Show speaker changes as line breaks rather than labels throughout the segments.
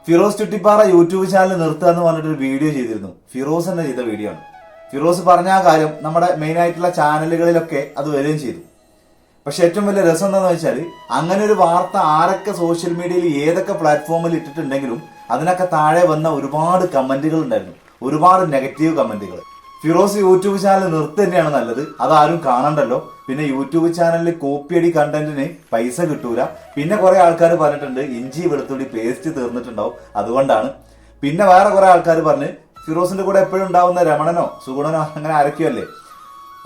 Firoz Chuttippara YouTube channel നിർത്തുക എന്ന് പറഞ്ഞിട്ടൊരു വീഡിയോ ചെയ്തിരുന്നു. ഫിറോസ് തന്നെ ചെയ്ത വീഡിയോ ആണ്. ഫിറോസ് പറഞ്ഞ ആ കാര്യം നമ്മുടെ മെയിൻ ആയിട്ടുള്ള ചാനലുകളിലൊക്കെ അത് വരികയും ചെയ്തു. പക്ഷെ ഏറ്റവും വലിയ രസം എന്താണെന്ന് വെച്ചാൽ അങ്ങനെ ഒരു വാർത്ത ആരൊക്കെ സോഷ്യൽ മീഡിയയിൽ ഏതൊക്കെ പ്ലാറ്റ്ഫോമിൽ ഇട്ടിട്ടുണ്ടെങ്കിലും അതിനൊക്കെ താഴെ വന്ന ഒരുപാട് കമന്റുകൾ ഉണ്ടായിരുന്നു, ഒരുപാട് നെഗറ്റീവ് കമന്റുകൾ. ഫിറോസ് യൂട്യൂബ് ചാനൽ നിർത്തി തന്നെയാണ് നല്ലത്, അതാരും കാണണ്ടല്ലോ. പിന്നെ യൂട്യൂബ് ചാനലിൽ കോപ്പിയടി കണ്ടന്റിന് പൈസ കിട്ടൂല. പിന്നെ കുറെ ആൾക്കാർ പറഞ്ഞിട്ടുണ്ട് ഇഞ്ചി വെളുത്തുള്ളി പേസ്റ്റ് തീർന്നിട്ടുണ്ടാവും അതുകൊണ്ടാണ്. പിന്നെ വേറെ കുറെ ആൾക്കാർ പറഞ്ഞ് ഫിറോസിന്റെ കൂടെ എപ്പോഴും ഉണ്ടാവുന്ന രമണനോ സുഗുണനോ അങ്ങനെ ആരൊക്കെയല്ലേ,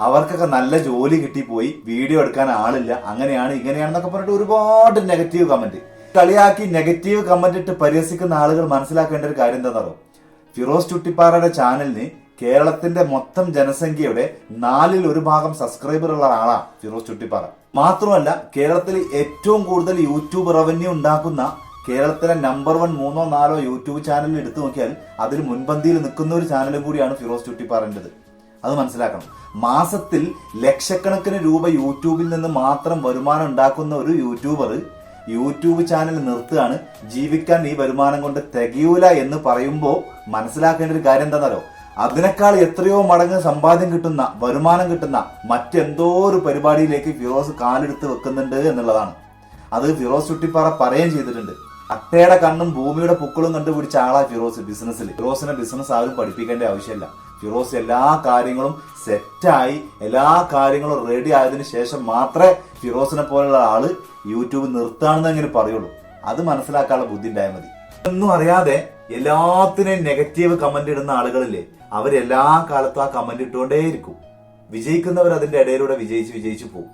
അവർക്കൊക്കെ നല്ല ജോലി കിട്ടിപ്പോയി, വീഡിയോ എടുക്കാൻ ആളില്ല, അങ്ങനെയാണ് ഇങ്ങനെയാണെന്നൊക്കെ പറഞ്ഞിട്ട് ഒരുപാട് നെഗറ്റീവ് കമന്റ് കളിയാക്കി നെഗറ്റീവ് കമന്റ് ഇട്ട് പരിഹസിക്കുന്ന ആളുകൾ മനസ്സിലാക്കേണ്ട ഒരു കാര്യം എന്താണെന്നോ, ഫിറോസ് ചുട്ടിപ്പാറയുടെ ചാനലിന് കേരളത്തിന്റെ മൊത്തം ജനസംഖ്യയുടെ 1/4 സബ്സ്ക്രൈബർ ഉള്ള ആളാണ് ഫിറോസ് ചുട്ടിപ്പാറ. മാത്രമല്ല കേരളത്തിൽ ഏറ്റവും കൂടുതൽ യൂട്യൂബ് റവന്യൂ ഉണ്ടാക്കുന്ന കേരളത്തിലെ നമ്പർ 1 3 4 യൂട്യൂബ് ചാനലിൽ എടുത്തു നോക്കിയാൽ അതിൽ മുൻപന്തിയിൽ നിൽക്കുന്ന ഒരു ചാനലും കൂടിയാണ് ഫിറോസ് ചുട്ടിപ്പാറേണ്ടത്. അത് മനസ്സിലാക്കണം. മാസത്തിൽ ലക്ഷക്കണക്കിന് രൂപ യൂട്യൂബിൽ നിന്ന് മാത്രം വരുമാനം ഉണ്ടാക്കുന്ന ഒരു യൂട്യൂബർ യൂട്യൂബ് ചാനൽ നിർത്തുകയാണ്. ജീവിക്കാൻ ഈ വരുമാനം കൊണ്ട് തികയൂല എന്ന് പറയുമ്പോൾ മനസ്സിലാക്കേണ്ട ഒരു കാര്യം എന്താണെന്നോ, അതിനേക്കാൾ എത്രയോ മടങ്ങ് സമ്പാദ്യം കിട്ടുന്ന, വരുമാനം കിട്ടുന്ന മറ്റെന്തോ ഒരു പരിപാടിയിലേക്ക് ഫിറോസ് കാലെടുത്ത് വെക്കുന്നുണ്ട് എന്നുള്ളതാണ്. അത് ഫിറോസ് ചുട്ടിപ്പാറ പറയുകയും ചെയ്തിട്ടുണ്ട്. അട്ടയുടെ കണ്ണും ഭൂമിയുടെ പൂക്കളും കണ്ടുപിടിച്ച ആളാ ഫിറോസ് ബിസിനസ്സിൽ. ഫിറോസിനെ ബിസിനസ് ആരും പഠിപ്പിക്കേണ്ട ആവശ്യമില്ല. ഫിറോസ് എല്ലാ കാര്യങ്ങളും സെറ്റായി, എല്ലാ കാര്യങ്ങളും റെഡി ആയതിനു ശേഷം മാത്രമേ ഫിറോസിനെ പോലുള്ള ആള് യൂട്യൂബ് നിർത്താണെന്നെങ്കിലും പറയുള്ളൂ. അത് മനസ്സിലാക്കാനുള്ള ബുദ്ധി ഉണ്ടായാൽ മതി. ഒന്നും അറിയാതെ എല്ലാത്തിനെയും നെഗറ്റീവ് കമന്റ് ഇടുന്ന ആളുകളില്ലേ, അവരെല്ലാ കാലത്തും ആ കമന്റ് ഇട്ടുകൊണ്ടേയിരിക്കും. വിജയിക്കുന്നവർ അതിന്റെ ഇടയിലൂടെ വിജയിച്ചു പോകും.